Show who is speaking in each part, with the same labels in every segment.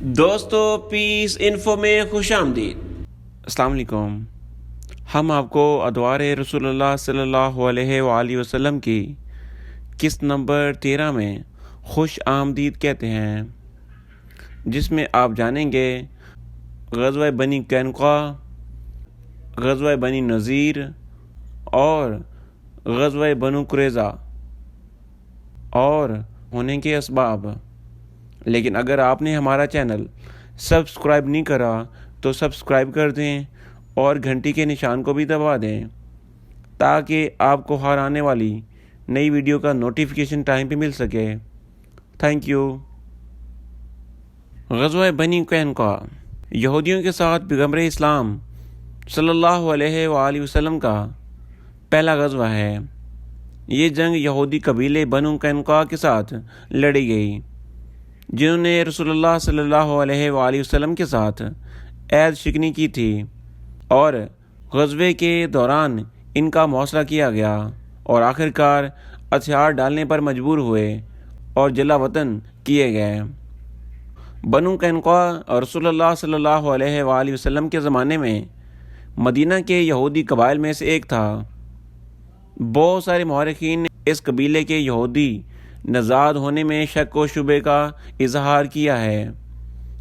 Speaker 1: دوستو پیس انفو میں خوش آمدید۔
Speaker 2: السلام علیکم۔ ہم آپ کو ادوار رسول اللہ صلی اللہ علیہ وآلہ وسلم کی قسط نمبر 13 میں خوش آمدید کہتے ہیں، جس میں آپ جانیں گے غزوہ بنی قینقاع، غزوہ بنی نذیر اور غزوہ بنو قریظہ اور ہونے کے اسباب۔ لیکن اگر آپ نے ہمارا چینل سبسکرائب نہیں کرا تو سبسکرائب کر دیں اور گھنٹی کے نشان کو بھی دبا دیں تاکہ آپ کو ہر آنے والی نئی ویڈیو کا نوٹیفیکیشن ٹائم پہ مل سکے۔ Thank you. غزوہ بنی قینقاع یہودیوں کے ساتھ پیغمبر اسلام صلی اللہ علیہ وآلہ وسلم کا پہلا غزوہ ہے۔ یہ جنگ یہودی قبیلے بنو قینقاع کے ساتھ لڑی گئی، جنہوں نے رسول اللہ صلی اللہ علیہ وآلہ وسلم کے ساتھ عہد شکنی کی تھی، اور غزوے کے دوران ان کا محاصرہ کیا گیا اور آخرکار ہتھیار ڈالنے پر مجبور ہوئے اور جلا وطن کیے گئے۔ بنو قینقاع اور رسول اللہ صلی اللہ علیہ وآلہ وسلم کے زمانے میں مدینہ کے یہودی قبائل میں سے ایک تھا۔ بہت سارے مورخین نے اس قبیلے کے یہودی نژاد ہونے میں شک و شبے کا اظہار کیا ہے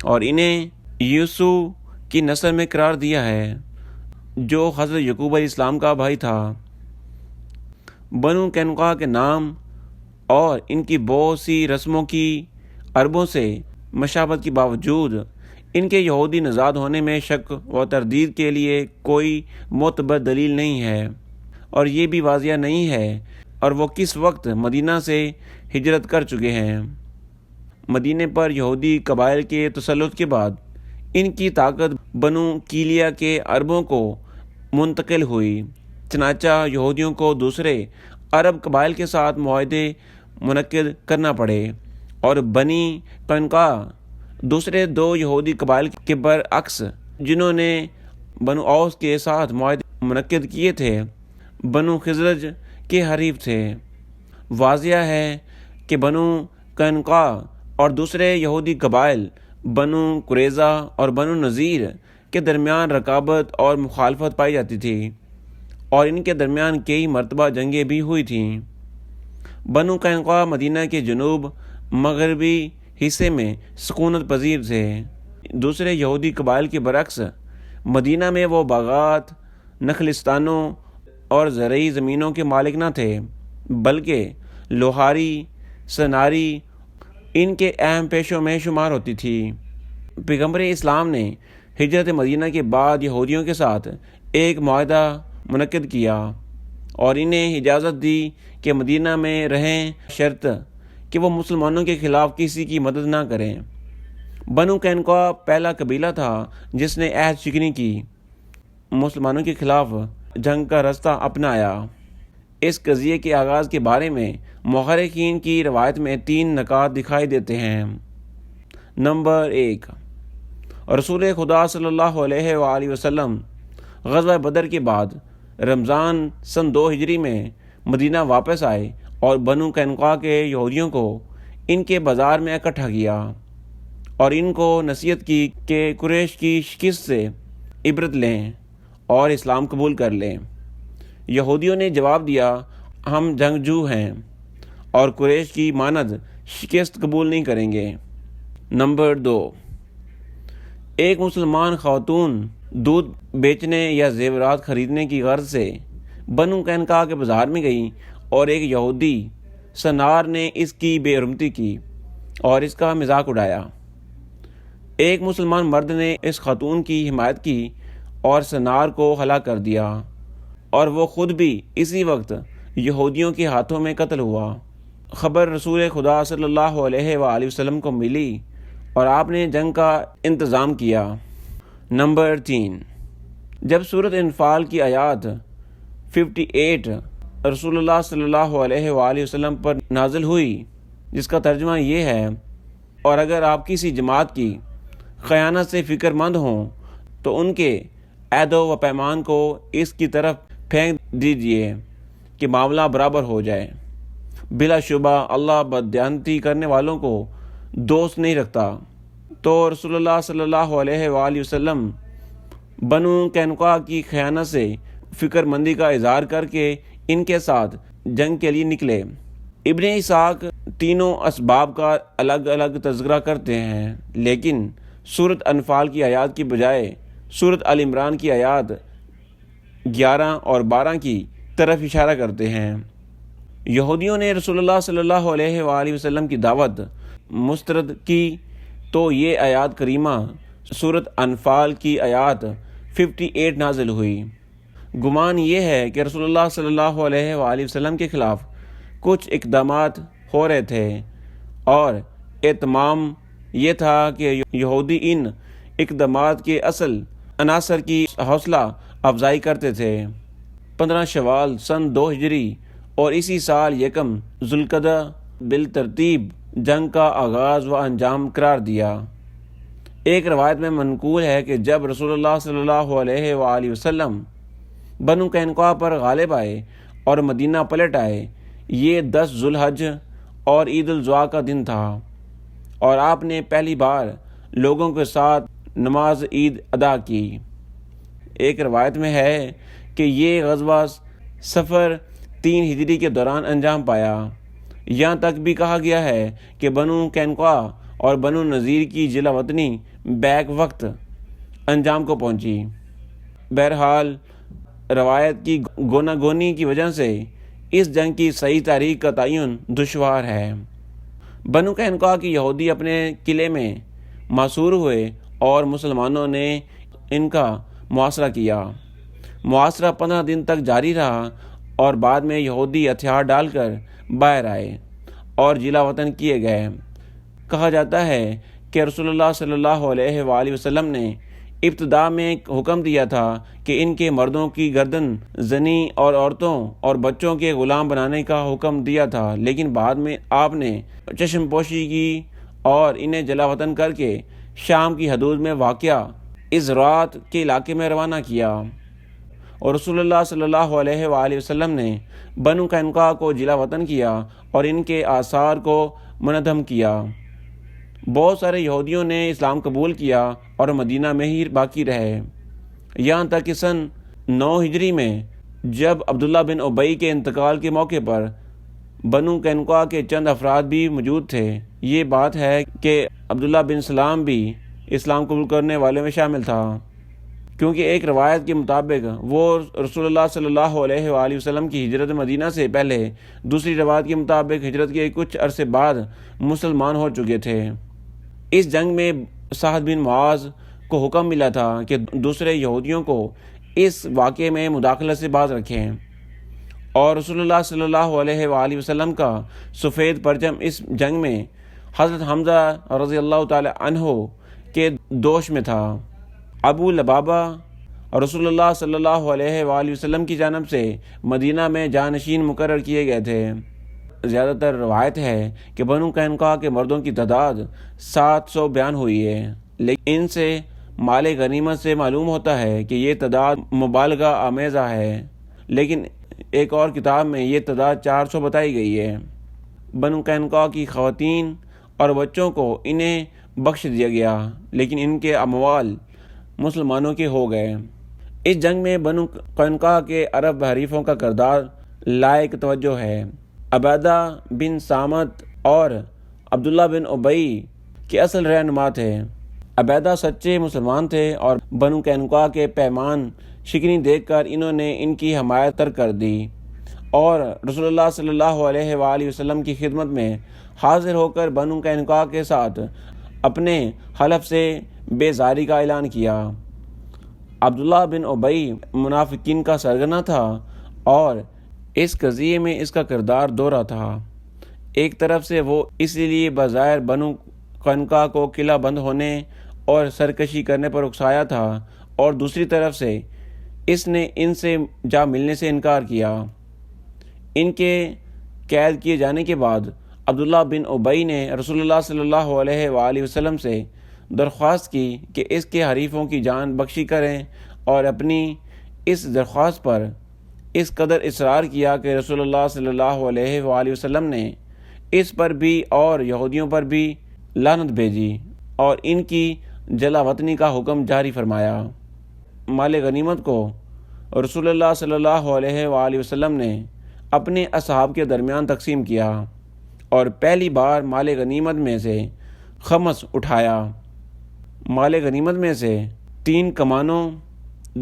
Speaker 2: اور انہیں یوسف کی نسل میں قرار دیا ہے، جو حضرت یعقوب علیہ السلام کا بھائی تھا۔ بنو قینقاع کے نام اور ان کی بہت سی رسموں کی عربوں سے مشابہت کے باوجود ان کے یہودی نژاد ہونے میں شک و تردید کے لیے کوئی معتبر دلیل نہیں ہے، اور یہ بھی واضح نہیں ہے اور وہ کس وقت مدینہ سے ہجرت کر چکے ہیں۔ مدینے پر یہودی قبائل کے تسلط کے بعد ان کی طاقت بنو کیلیا کے عربوں کو منتقل ہوئی، چنانچہ یہودیوں کو دوسرے عرب قبائل کے ساتھ معاہدے منعقد کرنا پڑے، اور بنی قینقاع دوسرے دو یہودی قبائل کے برعکس، جنہوں نے بنو اوس کے ساتھ معاہدے منعقد کیے تھے، بنو خزرج کے حریف تھے۔ واضح ہے کہ بنو قینقاع اور دوسرے یہودی قبائل بنو قریظہ اور بنو نذیر کے درمیان رقابت اور مخالفت پائی جاتی تھی، اور ان کے درمیان کئی مرتبہ جنگیں بھی ہوئی تھیں۔ بنو قینقاع مدینہ کے جنوب مغربی حصے میں سکونت پذیر تھے۔ دوسرے یہودی قبائل کے برعکس مدینہ میں وہ باغات، نخلستانوں اور زرعی زمینوں کے مالک نہ تھے، بلکہ لوہاری، سناری ان کے اہم پیشوں میں شمار ہوتی تھی۔ پیغمبر اسلام نے ہجرت مدینہ کے بعد یہودیوں کے ساتھ ایک معاہدہ منعقد کیا اور انہیں اجازت دی کہ مدینہ میں رہیں، شرط کہ وہ مسلمانوں کے خلاف کسی کی مدد نہ کریں۔ بنو قینقاع پہلا قبیلہ تھا جس نے عہد شکنی کی، مسلمانوں کے خلاف جنگ کا راستہ اپنایا۔ اس قضیے کے آغاز کے بارے میں مورخین کی روایت میں 3 نکات دکھائی دیتے ہیں۔ نمبر 1، رسول خدا صلی اللہ علیہ وآلہ وسلم غزوہ بدر کے بعد رمضان سن 2 ہجری میں مدینہ واپس آئے اور بنو قینقاع کے یہودیوں کو ان کے بازار میں اکٹھا کیا اور ان کو نصیحت کی کہ قریش کی شکست سے عبرت لیں اور اسلام قبول کر لیں۔ یہودیوں نے جواب دیا، ہم جنگجو ہیں اور قریش کی مانند شکست قبول نہیں کریں گے۔ نمبر 2، ایک مسلمان خاتون دودھ بیچنے یا زیورات خریدنے کی غرض سے بنو قینقاع کے بازار میں گئی اور ایک یہودی سنار نے اس کی بے حرمتی کی اور اس کا مذاق اڑایا۔ ایک مسلمان مرد نے اس خاتون کی حمایت کی اور سنار کو ہلاک کر دیا، اور وہ خود بھی اسی وقت یہودیوں کے ہاتھوں میں قتل ہوا۔ خبر رسول خدا صلی اللہ علیہ وآلہ وسلم کو ملی اور آپ نے جنگ کا انتظام کیا۔ نمبر 3، جب سورۃ انفال کی آیات 58 رسول اللہ صلی اللہ علیہ وآلہ وسلم پر نازل ہوئی، جس کا ترجمہ یہ ہے، اور اگر آپ کسی جماعت کی خیانت سے فکر مند ہوں تو ان کے عہد و پیمان کو اس کی طرف پھینک دیجیے کہ معاملہ برابر ہو جائے۔ بلا شبہ اللہ بددیانتی کرنے والوں کو دوست نہیں رکھتا۔ تو رسول اللہ صلی اللہ علیہ وآلہ وسلم بنو قینقاع کی خیانت سے فکر مندی کا اظہار کر کے ان کے ساتھ جنگ کے لیے نکلے۔ ابن اسحاق تینوں اسباب کا الگ الگ تذکرہ کرتے ہیں، لیکن سورۃ انفال کی آیات کی بجائے سورۃ آل عمران کی آیات 11 اور 12 کی طرف اشارہ کرتے ہیں۔ یہودیوں نے رسول اللہ صلی اللہ علیہ وآلہ وسلم کی دعوت مسترد کی تو یہ آیات کریمہ سورۃ انفال کی آیات 58 نازل ہوئی۔ گمان یہ ہے کہ رسول اللہ صلی اللہ علیہ وآلہ وسلم کے خلاف کچھ اقدامات ہو رہے تھے، اور اہتمام یہ تھا کہ یہودی ان اقدامات کے اصل عناصر کی حوصلہ افزائی کرتے تھے۔ 15 شوال سن 2 ہجری اور اسی سال 1 ذوالقعدہ بالترتیب جنگ کا آغاز و انجام قرار دیا۔ ایک روایت میں منقول ہے کہ جب رسول اللہ صلی اللہ علیہ وآلہ وسلم بنو قینقاع پر غالب آئے اور مدینہ پلٹ آئے، یہ 10 ذوالحج اور عید الاضحیٰ کا دن تھا، اور آپ نے پہلی بار لوگوں کے ساتھ نماز عید ادا کی۔ ایک روایت میں ہے کہ یہ غزوہ صفر 3 ہجری کے دوران انجام پایا۔ یہاں تک بھی کہا گیا ہے کہ بنو قینقاع اور بنو نذیر کی جلا وطنی بیک وقت انجام کو پہنچی۔ بہرحال روایت کی گوناگونی کی وجہ سے اس جنگ کی صحیح تاریخ کا تعین دشوار ہے۔ بنو قینقاع کے یہودی اپنے قلعے میں محصور ہوئے اور مسلمانوں نے ان کا محاصرہ کیا۔ محاصرہ 15 دن تک جاری رہا اور بعد میں یہودی ہتھیار ڈال کر باہر آئے اور جلا وطن کیے گئے۔ کہا جاتا ہے کہ رسول اللہ صلی اللہ علیہ وآلہ وسلم نے ابتدا میں حکم دیا تھا کہ ان کے مردوں کی گردن زنی اور عورتوں اور بچوں کے غلام بنانے کا حکم دیا تھا، لیکن بعد میں آپ نے چشم پوشی کی اور انہیں جلا وطن کر کے شام کی حدود میں واقع ازرات کے علاقے میں روانہ کیا، اور رسول اللہ صلی اللہ علیہ وآلہ وسلم نے بنو قینقاع کو جلا وطن کیا اور ان کے آثار کو منہدم کیا۔ بہت سارے یہودیوں نے اسلام قبول کیا اور مدینہ میں ہی باقی رہے، یہاں تک کہ سن 9 ہجری میں جب عبداللہ بن ابی کے انتقال کے موقع پر بنو قینقاع کے چند افراد بھی موجود تھے۔ یہ بات ہے کہ عبداللہ بن سلام بھی اسلام قبول کرنے والوں میں شامل تھا، کیونکہ ایک روایت کے مطابق وہ رسول اللہ صلی اللہ علیہ وآلہ وسلم کی ہجرت مدینہ سے پہلے، دوسری روایت کے مطابق ہجرت کے کچھ عرصے بعد مسلمان ہو چکے تھے۔ اس جنگ میں سعد بن معاذ کو حکم ملا تھا کہ دوسرے یہودیوں کو اس واقعے میں مداخلت سے باز رکھیں، اور رسول اللہ صلی اللہ علیہ وآلہ وسلم کا سفید پرچم اس جنگ میں حضرت حمزہ رضی اللہ تعالی عنہ کے دوش میں تھا۔ ابو لبابہ رسول اللہ صلی اللہ علیہ وآلہ وسلم کی جانب سے مدینہ میں جانشین مقرر کیے گئے تھے۔ زیادہ تر روایت ہے کہ بنو قینقاع کے مردوں کی تعداد 700 بیان ہوئی ہے، لیکن ان سے مال غنیمت سے معلوم ہوتا ہے کہ یہ تعداد مبالغہ آمیزہ ہے، لیکن ایک اور کتاب میں یہ تعداد 400 بتائی گئی ہے۔ بنو قینقاع کی خواتین اور بچوں کو انہیں بخش دیا گیا، لیکن ان کے اموال مسلمانوں کے ہو گئے۔ اس جنگ میں بنو قینقاع کے عرب حریفوں کا کردار لائق توجہ ہے۔ عبیدہ بن صامت اور عبداللہ بن ابی کے اصل رہنما تھے۔ عبیدہ سچے مسلمان تھے اور بنو قینقاع کے پیمان شکنی دیکھ کر انہوں نے ان کی حمایت ترک کر دی اور رسول اللہ صلی اللہ علیہ وآلہ وسلم کی خدمت میں حاضر ہو کر بنو قینقاع کے ساتھ اپنے حلف سے بیزاری کا اعلان کیا۔ عبداللہ بن ابی منافقین کا سرگنا تھا اور اس قضیے میں اس کا کردار دوہرا تھا۔ ایک طرف سے وہ اس لیے بظاہر بنو قینقاع کو قلعہ بند ہونے اور سرکشی کرنے پر اکسایا تھا، اور دوسری طرف سے اس نے ان سے جا ملنے سے انکار کیا۔ ان کے قید کیے جانے کے بعد عبداللہ بن ابی نے رسول اللہ صلی اللہ علیہ وآلہ وسلم سے درخواست کی کہ اس کے حریفوں کی جان بخشی کریں، اور اپنی اس درخواست پر اس قدر اصرار کیا کہ رسول اللہ صلی اللہ علیہ وآلہ وسلم نے اس پر بھی اور یہودیوں پر بھی لعنت بھیجی اور ان کی جلا وطنی کا حکم جاری فرمایا۔ مال غنیمت کو رسول اللہ صلی اللہ علیہ وآلہ وسلم نے اپنے اصحاب کے درمیان تقسیم کیا اور پہلی بار مال غنیمت میں سے خمس اٹھایا۔ مال غنیمت میں سے 3 کمانوں،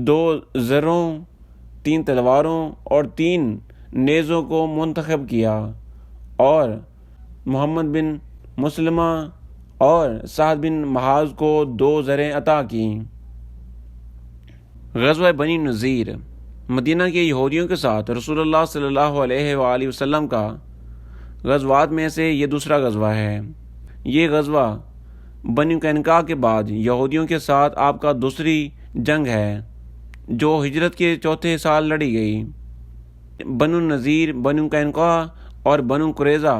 Speaker 2: 2 زروں، 3 تلواروں اور 3 نیزوں کو منتخب کیا اور محمد بن مسلمہ اور سعد بن معاذ کو 2 زریں عطا کیں۔ غزوہ بنی نذیر مدینہ کے یہودیوں کے ساتھ رسول اللہ صلی اللہ علیہ وآلہ وسلم کا غزوات میں سے یہ دوسرا غزوہ ہے۔ یہ غزوہ بنی قینقاع کے بعد یہودیوں کے ساتھ آپ کا دوسری جنگ ہے جو ہجرت کے چوتھے سال لڑی گئی۔ بنو نذیر، بنو قینقاع اور بنو قریظہ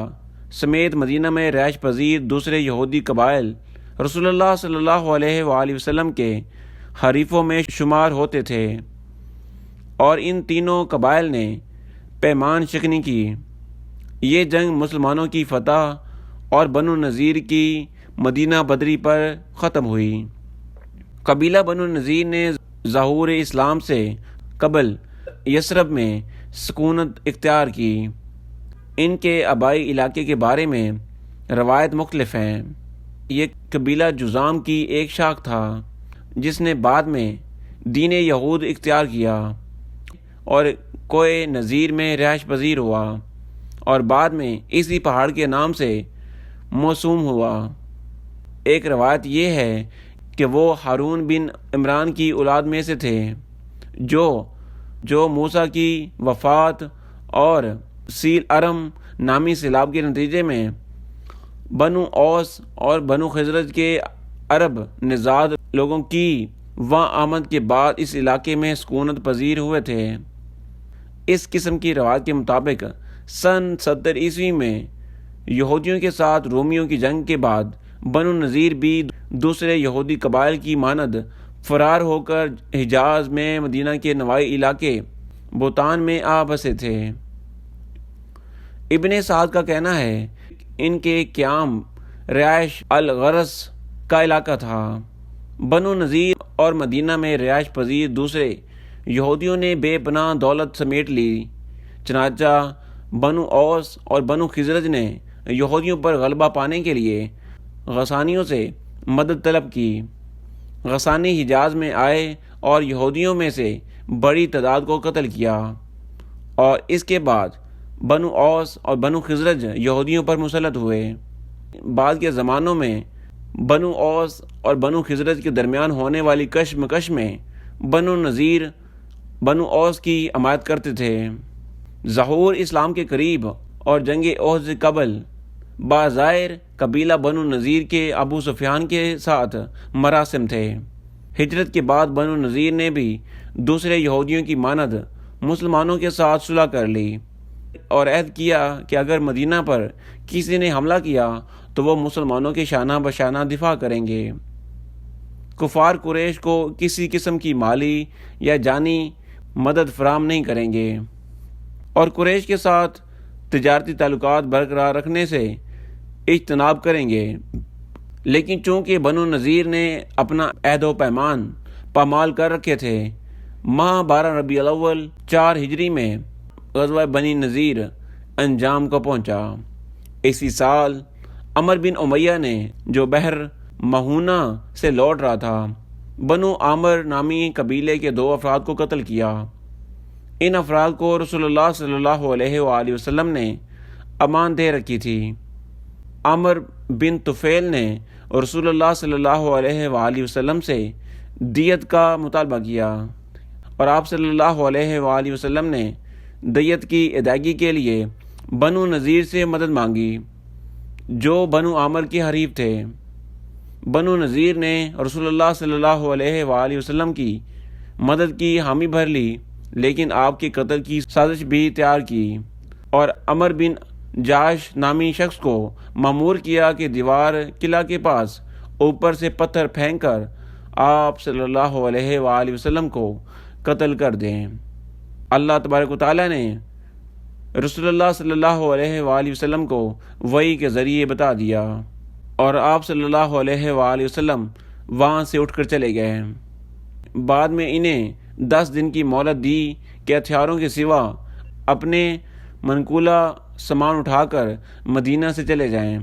Speaker 2: سمیت مدینہ میں رہائش پذیر دوسرے یہودی قبائل رسول اللہ صلی اللہ علیہ وآلہ وسلم کے حریفوں میں شمار ہوتے تھے، اور ان تینوں قبائل نے پیمان شکنی کی۔ یہ جنگ مسلمانوں کی فتح اور بنو نذیر کی مدینہ بدری پر ختم ہوئی۔ قبیلہ بنو نذیر نے ظہور اسلام سے قبل یثرب میں سکونت اختیار کی۔ ان کے آبائی علاقے کے بارے میں روایت مختلف ہیں۔ یہ قبیلہ جذام کی ایک شاخ تھا جس نے بعد میں دین یہود اختیار کیا اور کوہ نذیر میں رہائش پذیر ہوا اور بعد میں اسی پہاڑ کے نام سے موسوم ہوا۔ ایک روایت یہ ہے کہ وہ ہارون بن عمران کی اولاد میں سے تھے جو موسیٰ کی وفات اور سیل ارم نامی سیلاب کے نتیجے میں بنو اوس اور بنو خزرج کے عرب نژاد لوگوں کی وہاں آمد کے بعد اس علاقے میں سکونت پذیر ہوئے تھے۔ اس قسم کی روایت کے مطابق سن 70 عیسوی میں یہودیوں کے ساتھ رومیوں کی جنگ کے بعد بنو نذیر بھی دوسرے یہودی قبائل کی مانند فرار ہو کر حجاز میں مدینہ کے نواحی علاقے بوتان میں آ بسے تھے۔ ابن سعد کا کہنا ہے ان کے قیام رہائش الغرس کا علاقہ تھا۔ بنو نذیر اور مدینہ میں رہائش پذیر دوسرے یہودیوں نے بے پناہ دولت سمیٹ لی، چنانچہ بنو اوس اور بنو خزرج نے یہودیوں پر غلبہ پانے کے لیے غسانیوں سے مدد طلب کی۔ غسانی حجاز میں آئے اور یہودیوں میں سے بڑی تعداد کو قتل کیا، اور اس کے بعد بنو اوس اور بنو خزرج یہودیوں پر مسلط ہوئے۔ بعد کے زمانوں میں بنو اوس اور بنو خزرج کے درمیان ہونے والی کشمکش میں بنو نذیر بنو اوس کی حمایت کرتے تھے۔ ظہور اسلام کے قریب اور جنگ احد سے قبل بظاہر قبیلہ بنو نذیر کے ابو سفیان کے ساتھ مراسم تھے۔ ہجرت کے بعد بنو نذیر نے بھی دوسرے یہودیوں کی مانند مسلمانوں کے ساتھ صلح کر لی اور عہد کیا کہ اگر مدینہ پر کسی نے حملہ کیا تو وہ مسلمانوں کے شانہ بشانہ دفاع کریں گے۔ کفار قریش کو کسی قسم کی مالی یا جانی مدد فراہم نہیں کریں گے اور قریش کے ساتھ تجارتی تعلقات برقرار رکھنے سے اجتناب کریں گے، لیکن چونکہ بنو نذیر نے اپنا عہد و پیمان پامال کر رکھے تھے، ماہ 12 ربیع الاول 4 ہجری میں غزوہ بنی نذیر انجام کو پہنچا۔ اسی سال عمر بن امیہ نے، جو بحر مہونہ سے لوٹ رہا تھا، بنو عامر نامی قبیلے کے 2 افراد کو قتل کیا۔ ان افراد کو رسول اللہ صلی اللہ علیہ وآلہ وسلم نے امان دے رکھی تھی۔ عامر بن طفیل نے رسول اللہ صلی اللہ علیہ وآلہ وسلم سے دیت کا مطالبہ کیا اور آپ صلی اللہ علیہ وآلہ وسلم نے دیت کی ادائیگی کے لیے بنو نذیر سے مدد مانگی جو بنو عامر کے حریف تھے۔ بنو نذیر نے رسول اللہ صلی اللہ علیہ وآلہ وسلم کی مدد کی حامی بھر لی، لیکن آپ کے قتل کی سازش بھی تیار کی اور عمر بن جاش نامی شخص کو مأمور کیا کہ دیوار قلعہ کے پاس اوپر سے پتھر پھینک کر آپ صلی اللہ علیہ وآلہ وسلم کو قتل کر دیں۔ اللہ تبارک و تعالیٰ نے رسول اللہ صلی اللہ علیہ وآلہ وسلم کو وحی کے ذریعے بتا دیا۔ اور آپ صلی اللہ علیہ وآلہ وسلم وہاں سے اٹھ کر چلے گئے۔ بعد میں انہیں 10 دن کی مہلت دی کہ ہتھیاروں کے سوا اپنے منقولہ سامان اٹھا کر مدینہ سے چلے جائیں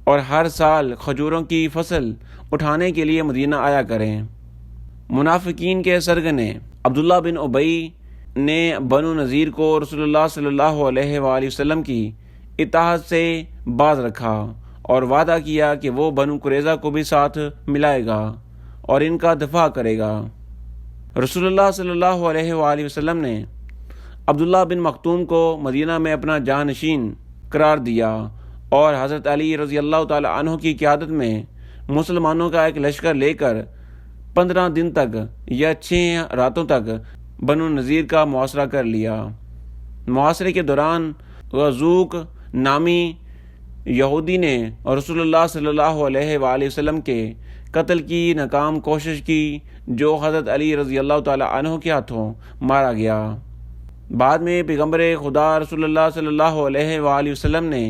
Speaker 2: اور ہر سال کھجوروں کی فصل اٹھانے کے لیے مدینہ آیا کریں۔ منافقین کے سرگنے عبداللہ بن ابی نے بنو نذیر کو رسول اللہ صلی اللہ علیہ وآلہ وسلم کی اطاعت سے باز رکھا اور وعدہ کیا کہ وہ بنو قریظہ کو بھی ساتھ ملائے گا اور ان کا دفاع کرے گا۔ رسول اللہ صلی اللہ علیہ وآلہ وسلم نے عبداللہ بن مختوم کو مدینہ میں اپنا جانشین قرار دیا اور حضرت علی رضی اللہ تعالی عنہ کی قیادت میں مسلمانوں کا ایک لشکر لے کر 15 دن تک یا 6 راتوں تک بنو نذیر کا محاصرہ کر لیا۔ محاصرے کے دوران غزوق نامی یہودی نے رسول اللہ صلی اللہ علیہ وآلہ وسلم کے قتل کی ناکام کوشش کی، جو حضرت علی رضی اللہ تعالی عنہ کے ہاتھوں مارا گیا۔ بعد میں پیغمبر خدا رسول اللہ صلی اللہ علیہ وآلہ وسلم نے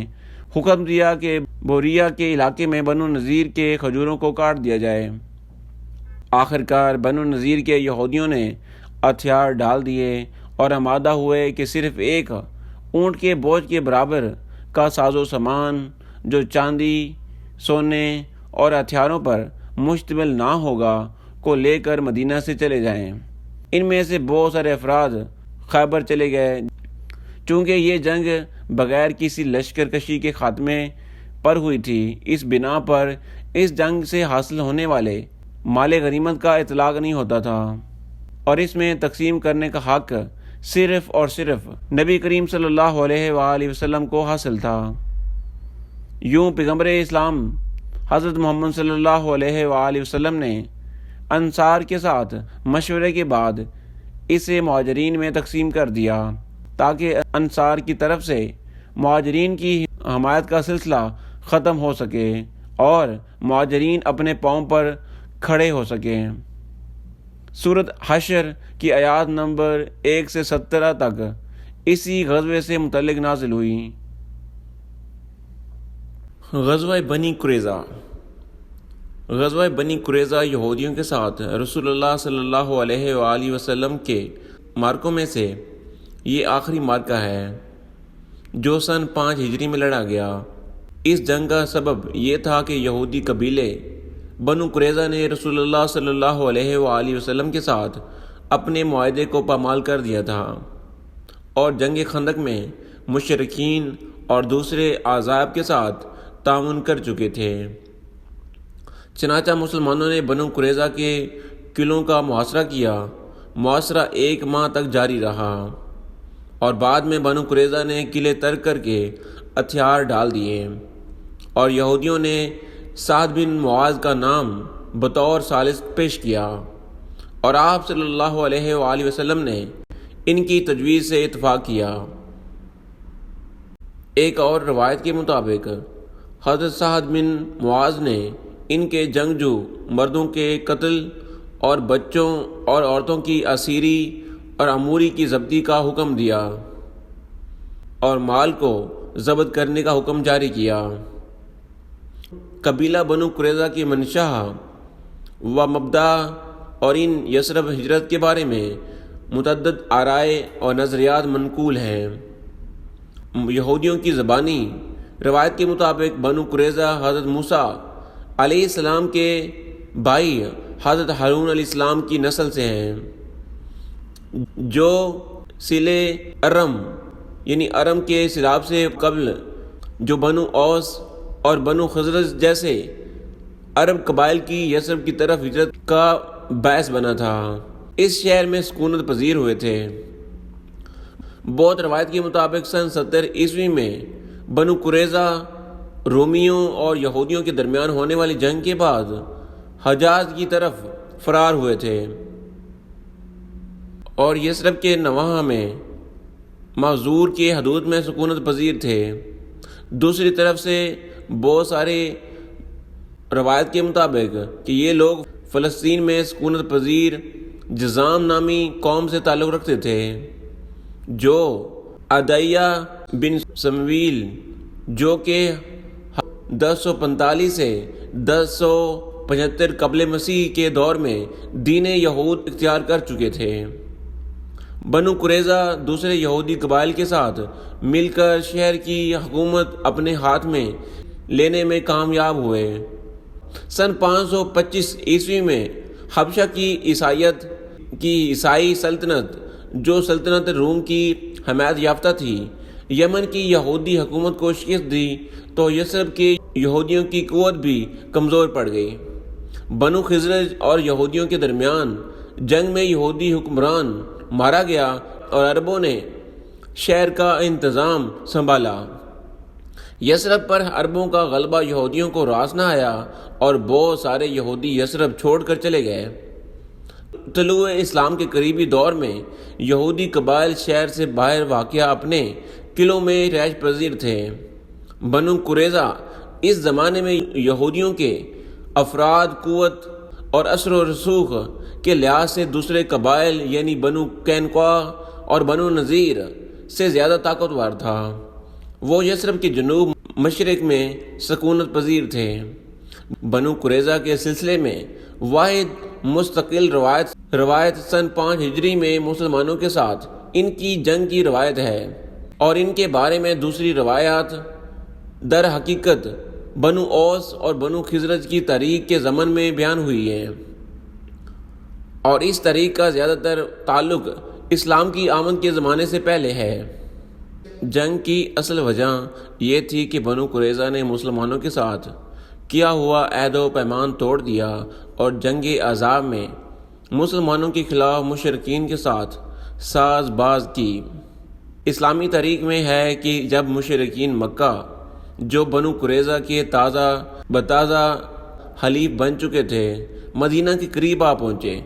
Speaker 2: حکم دیا کہ بوریا کے علاقے میں بنو نذیر کے کھجوروں کو کاٹ دیا جائے۔ آخر کار بنو نذیر کے یہودیوں نے ہتھیار ڈال دیے اور آمادہ ہوئے کہ صرف ایک اونٹ کے بوجھ کے برابر کا ساز و سامان جو چاندی، سونے اور ہتھیاروں پر مشتمل نہ ہوگا کو لے کر مدینہ سے چلے جائیں۔ ان میں سے بہت سارے افراد خیبر چلے گئے۔ چونکہ یہ جنگ بغیر کسی لشکر کشی کے خاتمے پر ہوئی تھی، اس بنا پر اس جنگ سے حاصل ہونے والے مال غنیمت کا اطلاق نہیں ہوتا تھا اور اس میں تقسیم کرنے کا حق صرف اور صرف نبی کریم صلی اللہ علیہ وآلہ وسلم کو حاصل تھا۔ یوں پیغمبر اسلام حضرت محمد صلی اللہ علیہ وآلہ وسلم نے انصار کے ساتھ مشورے کے بعد اسے مہاجرین میں تقسیم کر دیا تاکہ انصار کی طرف سے مہاجرین کی حمایت کا سلسلہ ختم ہو سکے اور مہاجرین اپنے پاؤں پر کھڑے ہو سکیں۔ سورۃ حشر کی آیات نمبر 1 سے 17 تک اسی غزوے سے متعلق نازل ہوئی۔ غزوہ بنی قریظہ۔ غزوہ بنی قریظہ یہودیوں کے ساتھ رسول اللہ صلی اللہ علیہ وآلہ وسلم کے مارکوں میں سے یہ آخری مارکہ ہے جو سن 5 ہجری میں لڑا گیا۔ اس جنگ کا سبب یہ تھا کہ یہودی قبیلے بنو قریظہ نے رسول اللہ صلی اللہ علیہ وآلہ وسلم کے ساتھ اپنے معاہدے کو پامال کر دیا تھا اور جنگ خندق میں مشرکین اور دوسرے احزاب کے ساتھ تعاون کر چکے تھے۔ چنانچہ مسلمانوں نے بنو قریظہ کے قلعوں کا محاصرہ کیا۔ محاصرہ 1 ماہ تک جاری رہا اور بعد میں بنو قریظہ نے قلعے ترک کر کے ہتھیار ڈال دیے اور یہودیوں نے سعد بن معاذ کا نام بطور ثالث پیش کیا اور آپ صلی اللہ علیہ وآلہ وسلم نے ان کی تجویز سے اتفاق کیا۔ ایک اور روایت کے مطابق حضرت سعد بن معاذ نے ان کے جنگجو مردوں کے قتل اور بچوں اور عورتوں کی اسیری اور اموری کی ضبطی کا حکم دیا اور مال کو ضبط کرنے کا حکم جاری کیا۔ قبیلہ بنو قریظہ کی منشا و مبدا اور ان یثرب ہجرت کے بارے میں متعدد آرائے اور نظریات منقول ہیں۔ یہودیوں کی زبانی روایت کے مطابق بنو قریظہ حضرت موسیٰ علیہ السلام کے بھائی حضرت ہارون علیہ السلام کی نسل سے ہیں، جو سلے ارم یعنی ارم کے سیلاب سے قبل جو بنو اوس اور بنو خزرج جیسے عرب قبائل کی یثرب کی طرف ہجرت کا باعث بنا تھا۔ اس شہر میں سکونت پذیر ہوئے تھے۔ بہت روایت کے مطابق سن 70 عیسوی میں بنو قریظہ رومیوں اور یہودیوں کے درمیان ہونے والی جنگ کے بعد حجاز کی طرف فرار ہوئے تھے اور یثرب کے نواح میں معذور کے حدود میں سکونت پذیر تھے۔ دوسری طرف سے بہت سارے روایت کے مطابق کہ یہ لوگ فلسطین میں سکونت پذیر جزام نامی قوم سے تعلق رکھتے تھے، جو عدیہ بن سمویل جو کہ
Speaker 1: 1045 سے 1075 قبل مسیح کے دور میں دین یہود اختیار کر چکے تھے۔ بنو قریظہ دوسرے یہودی قبائل کے ساتھ مل کر شہر کی حکومت اپنے ہاتھ میں لینے میں کامیاب ہوئے۔ سن 525 عیسوی میں حبشہ کی عیسائی سلطنت، جو سلطنت روم کی حمایت یافتہ تھی، یمن کی یہودی حکومت کو شکست دی تو یثرب کے یہودیوں کی قوت بھی کمزور پڑ گئی۔ بنو خزرج اور یہودیوں کے درمیان جنگ میں یہودی حکمران مارا گیا اور عربوں نے شہر کا انتظام سنبھالا۔ یثرب پر عربوں کا غلبہ یہودیوں کو راس نہ آیا اور بہت سارے یہودی یثرب چھوڑ کر چلے گئے۔ طلوع اسلام کے قریبی دور میں یہودی قبائل شہر سے باہر واقع اپنے قلعوں میں رہائش پذیر تھے۔ بنو قریظہ اس زمانے میں یہودیوں کے افراد، قوت اور اثر و رسوخ کے لحاظ سے دوسرے قبائل یعنی بنو قینقاع اور بنو نذیر سے زیادہ طاقتور تھا۔ وہ یثرب کے جنوب مشرق میں سکونت پذیر تھے۔ بنو قریظہ کے سلسلے میں واحد مستقل روایت سن 5 ہجری میں مسلمانوں کے ساتھ ان کی جنگ کی روایت ہے، اور ان کے بارے میں دوسری روایات در حقیقت بنو اوس اور بنو خزرج کی تاریخ کے ضمن میں بیان ہوئی ہیں، اور اس تاریخ کا زیادہ تر تعلق اسلام کی آمد کے زمانے سے پہلے ہے۔ جنگ کی اصل وجہ یہ تھی کہ بنو قریظہ نے مسلمانوں کے ساتھ کیا ہوا عہد و پیمان توڑ دیا اور جنگ احزاب میں مسلمانوں کے خلاف مشرکین کے ساتھ ساز باز کی۔ اسلامی تاریخ میں ہے کہ جب مشرکین مکہ، جو بنو قریظہ کے تازہ بتازہ حلیف بن چکے تھے، مدینہ کے قریب آ پہنچے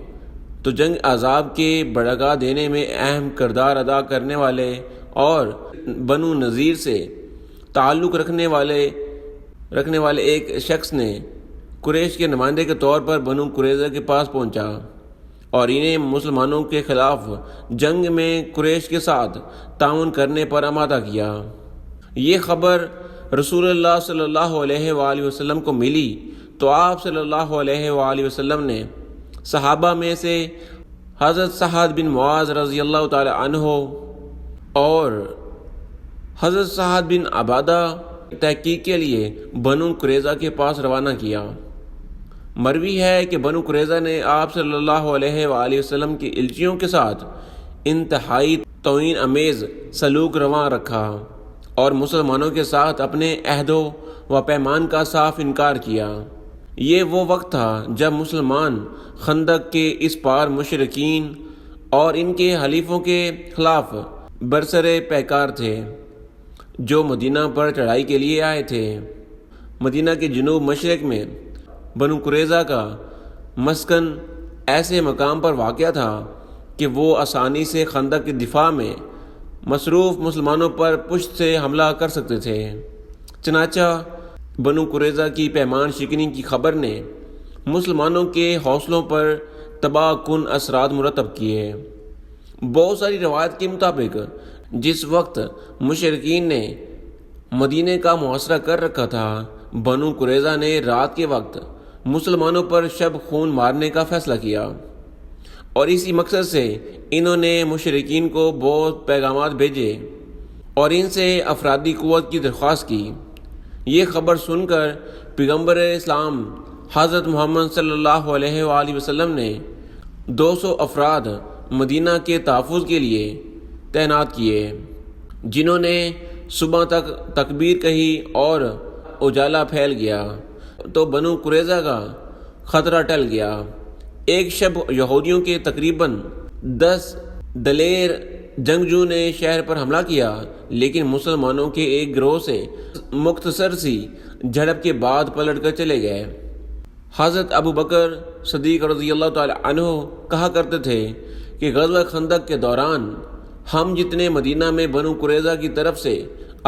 Speaker 1: تو جنگ احزاب کے بڑھا دینے میں اہم کردار ادا کرنے والے اور بنو نذیر سے تعلق رکھنے والے ایک شخص نے قریش کے نمائندے کے طور پر بنو قریظہ کے پاس پہنچا اور انہیں مسلمانوں کے خلاف جنگ میں قریش کے ساتھ تعاون کرنے پر آمادہ کیا۔ یہ خبر رسول اللہ صلی اللہ علیہ وآلہ وسلم کو ملی تو آپ صلی اللہ علیہ وآلہ وسلم نے صحابہ میں سے حضرت سعد بن معاذ رضی اللہ تعالی عنہ اور حضرت سعد بن عبادہ تحقیق کے لیے بنو قریظہ کے پاس روانہ کیا۔ مروی ہے کہ بنو قریظہ نے آپ صلی اللہ علیہ وآلہ وسلم کی الچیوں کے ساتھ انتہائی توہین امیز سلوک رواں رکھا اور مسلمانوں کے ساتھ اپنے عہد و پیمان کا صاف انکار کیا۔ یہ وہ وقت تھا جب مسلمان خندق کے اس پار مشرکین اور ان کے حلیفوں کے خلاف برسر پیکار تھے، جو مدینہ پر چڑھائی کے لیے آئے تھے۔ مدینہ کے جنوب مشرق میں بنو قریظہ کا مسکن ایسے مقام پر واقع تھا کہ وہ آسانی سے خندق کے دفاع میں مصروف مسلمانوں پر پشت سے حملہ کر سکتے تھے۔ چنانچہ بنو قریظہ کی پیمان شکنی کی خبر نے مسلمانوں کے حوصلوں پر تباہ کن اثرات مرتب کیے۔ بہت ساری روایت کے مطابق جس وقت مشرکین نے مدینے کا محاصرہ کر رکھا تھا، بنو قریظہ نے رات کے وقت مسلمانوں پر شب خون مارنے کا فیصلہ کیا، اور اسی مقصد سے انہوں نے مشرکین کو بہت پیغامات بھیجے اور ان سے افرادی قوت کی درخواست کی۔ یہ خبر سن کر پیغمبر اسلام حضرت محمد صلی اللہ علیہ وآلہ وسلم نے 200 افراد مدینہ کے تحفظ کے لیے تعینات کیے، جنہوں نے صبح تک تکبیر کہی اور اجالا پھیل گیا تو بنو قریظہ کا خطرہ ٹل گیا۔ ایک شب یہودیوں کے تقریباً 10 دلیر جنگجو نے شہر پر حملہ کیا، لیکن مسلمانوں کے ایک گروہ سے مختصر سی جھڑپ کے بعد پلٹ کر چلے گئے۔ حضرت ابو بکر صدیق رضی اللہ تعالی عنہ کہا کرتے تھے کہ غزوہ خندق کے دوران ہم جتنے مدینہ میں بنو قریظہ کی طرف سے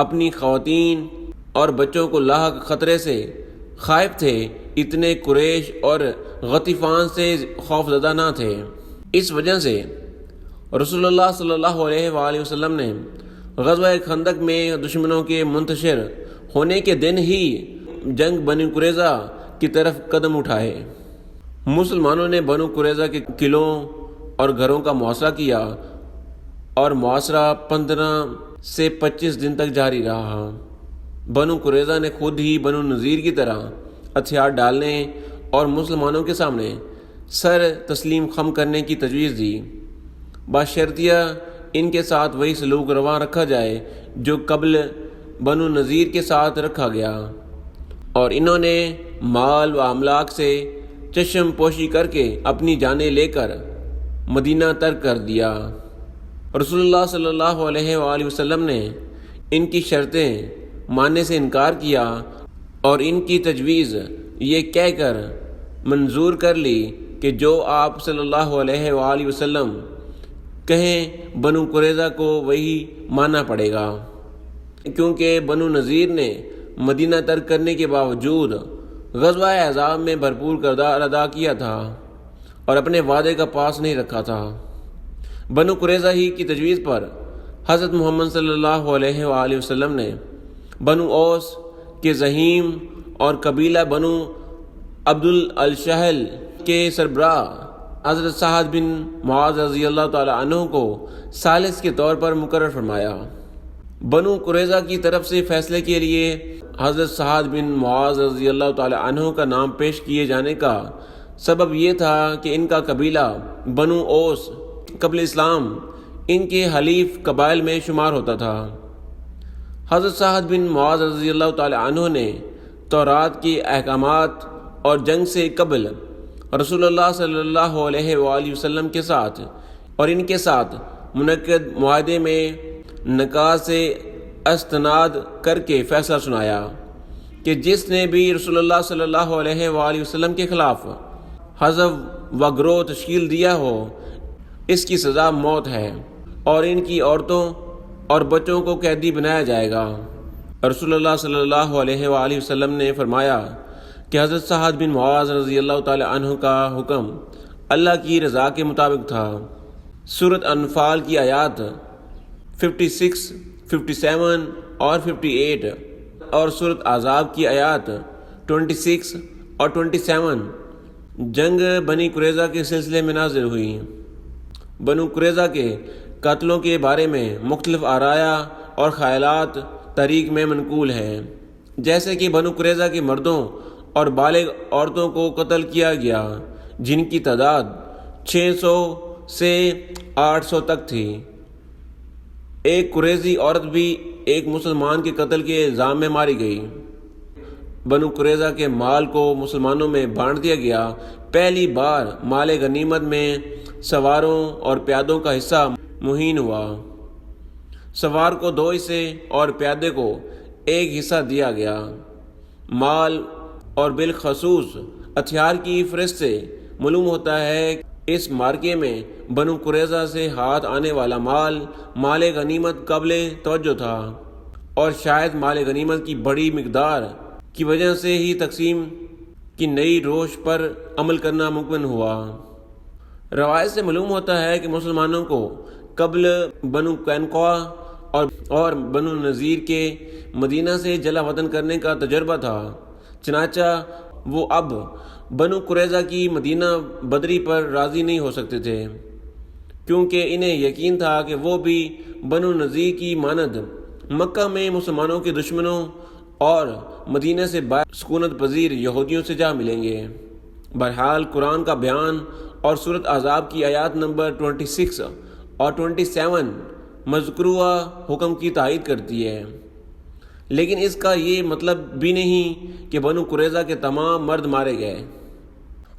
Speaker 1: اپنی خواتین اور بچوں کو لاحق خطرے سے خائف تھے، اتنے قریش اور غطفان سے خوف زدہ نہ تھے۔ اس وجہ سے رسول اللہ صلی اللہ علیہ وآلہ وسلم نے غزوہ خندق میں دشمنوں کے منتشر ہونے کے دن ہی جنگ بنو قریظہ کی طرف قدم اٹھائے۔ مسلمانوں نے بنو قریظہ کے قلعوں اور گھروں کا محاصرہ کیا اور محاصرہ 15 سے 25 دن تک جاری رہا۔ بنو قریظہ نے خود ہی بنو نذیر کی طرح ہتھیار ڈالنے اور مسلمانوں کے سامنے سر تسلیم خم کرنے کی تجویز دی، بشرطیہ ان کے ساتھ وہی سلوک رواں رکھا جائے جو قبل بنو نذیر کے ساتھ رکھا گیا، اور انہوں نے مال و املاک سے چشم پوشی کر کے اپنی جانیں لے کر مدینہ ترک کر دیا۔ رسول اللہ صلی اللہ علیہ وآلہ وسلم نے ان کی شرطیں ماننے سے انکار کیا اور ان کی تجویز یہ کہہ کر منظور کر لی کہ جو آپ صلی اللہ علیہ وآلہ وسلم کہیں بنو قریظہ کو وہی ماننا پڑے گا، کیونکہ بنو نذیر نے مدینہ ترک کرنے کے باوجود غزوہ احزاب میں بھرپور کردار ادا کیا تھا اور اپنے وعدے کا پاس نہیں رکھا تھا۔ بنو قریظہ ہی کی تجویز پر حضرت محمد صلی اللہ علیہ وآلہ وسلم نے بنو اوس کے زعیم اور قبیلہ بنو عبد الشہل کے سربراہ حضرت سعد بن معاذ رضی اللہ تعالی عنہ کو ثالث کے طور پر مقرر فرمایا۔ بنو قریظہ کی طرف سے فیصلے کے لیے حضرت سعد بن معاذ رضی اللہ تعالی عنہ کا نام پیش کیے جانے کا سبب یہ تھا کہ ان کا قبیلہ بنو اوس قبل اسلام ان کے حلیف قبائل میں شمار ہوتا تھا۔ حضرت سعد بن معاذ رضی اللہ تعالی عنہ نے تورات کے احکامات اور جنگ سے قبل رسول اللہ صلی اللہ علیہ وآلہ وسلم کے ساتھ اور ان کے ساتھ منعقد معاہدے میں نکاح سے استناد کر کے فیصلہ سنایا کہ جس نے بھی رسول اللہ صلی اللہ علیہ وآلہ وسلم کے خلاف حزب و گروہ تشکیل دیا ہو اس کی سزا موت ہے، اور ان کی عورتوں اور بچوں کو قیدی بنایا جائے گا۔ رسول اللہ صلی اللہ علیہ وآلہ وسلم نے فرمایا کہ حضرت سعد بن معاذ رضی اللہ تعالی عنہ کا حکم اللہ کی رضا کے مطابق تھا۔ سورۃ انفال کی آیات 56، 57 اور 58 اور سورۃ احزاب کی آیات 26 اور 27 جنگ بنی قریظہ کے سلسلے میں نازل ہوئی۔ بنو قریظہ کے قتلوں کے بارے میں مختلف آرایا اور خیالات تاریخ میں منقول ہیں، جیسے کہ بنو قریظہ کے مردوں اور بالغ عورتوں کو قتل کیا گیا جن کی تعداد 600 سے 800 تک تھی۔ ایک قریظی عورت بھی ایک مسلمان کے قتل کے الزام میں ماری گئی۔ بنو قریظہ کے مال کو مسلمانوں میں بانٹ دیا گیا۔ پہلی بار مال غنیمت میں سواروں اور پیادوں کا حصہ مہین ہوا۔ سوار کو 2 حصے اور پیادے کو 1 حصہ دیا گیا۔ مال اور بالخصوص ہتھیار کی فہرست سے معلوم ہوتا ہے کہ اس مارکے میں بنو قریظہ سے ہاتھ آنے والا مال غنیمت قابل توجہ تھا، اور شاید مال غنیمت کی بڑی مقدار کی وجہ سے ہی تقسیم کی نئی روش پر عمل کرنا ممکن ہوا۔ روایت سے معلوم ہوتا ہے کہ مسلمانوں کو قبل بنو قینقاع اور بنو نذیر کے مدینہ سے جلا وطن کرنے کا تجربہ تھا، چنانچہ وہ اب بنو قریظہ کی مدینہ بدری پر راضی نہیں ہو سکتے تھے، کیونکہ انہیں یقین تھا کہ وہ بھی بنو نذیر کی مانند مکہ میں مسلمانوں کے دشمنوں اور مدینہ سے باہر سکونت پذیر یہودیوں سے جا ملیں گے۔ بہرحال قرآن کا بیان اور سورۃ احزاب کی آیات نمبر 26 اور 27 مذکورہ حکم کی تائید کرتی ہے، لیکن اس کا یہ مطلب بھی نہیں کہ بنو قریظہ کے تمام مرد مارے گئے۔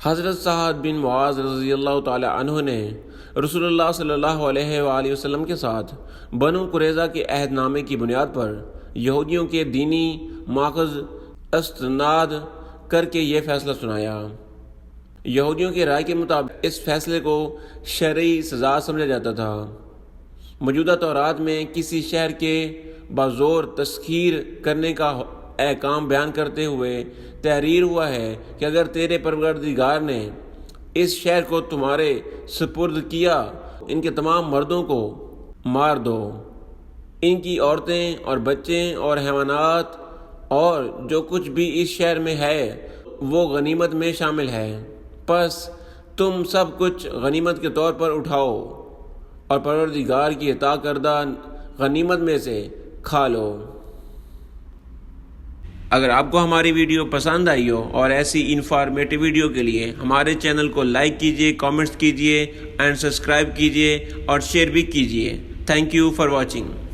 Speaker 1: حضرت سعد بن معاذ رضی اللہ تعالی عنہ نے رسول اللہ صلی اللہ علیہ وآلہ وسلم کے ساتھ بنو قریظہ کے عہد نامے کی بنیاد پر یہودیوں کے دینی ماخذ استناد کر کے یہ فیصلہ سنایا۔ یہودیوں کے رائے کے مطابق اس فیصلے کو شرعی سزا سمجھا جاتا تھا۔ موجودہ تورات میں کسی شہر کے بازور تسخیر کرنے کا احکام بیان کرتے ہوئے تحریر ہوا ہے کہ اگر تیرے پروردگار نے اس شہر کو تمہارے سپرد کیا، ان کے تمام مردوں کو مار دو، ان کی عورتیں اور بچے اور حیوانات اور جو کچھ بھی اس شہر میں ہے وہ غنیمت میں شامل ہے، پس تم سب کچھ غنیمت کے طور پر اٹھاؤ اور پروردگار کی عطا کردہ غنیمت میں سے کھا لو۔ اگر آپ کو ہماری ویڈیو پسند آئی ہو اور ایسی انفارمیٹیو ویڈیو کے لیے ہمارے چینل کو لائک کیجئے، کامنٹس کیجئے اینڈ سبسکرائب کیجئے اور شیئر بھی کیجئے۔ Thank you for watching.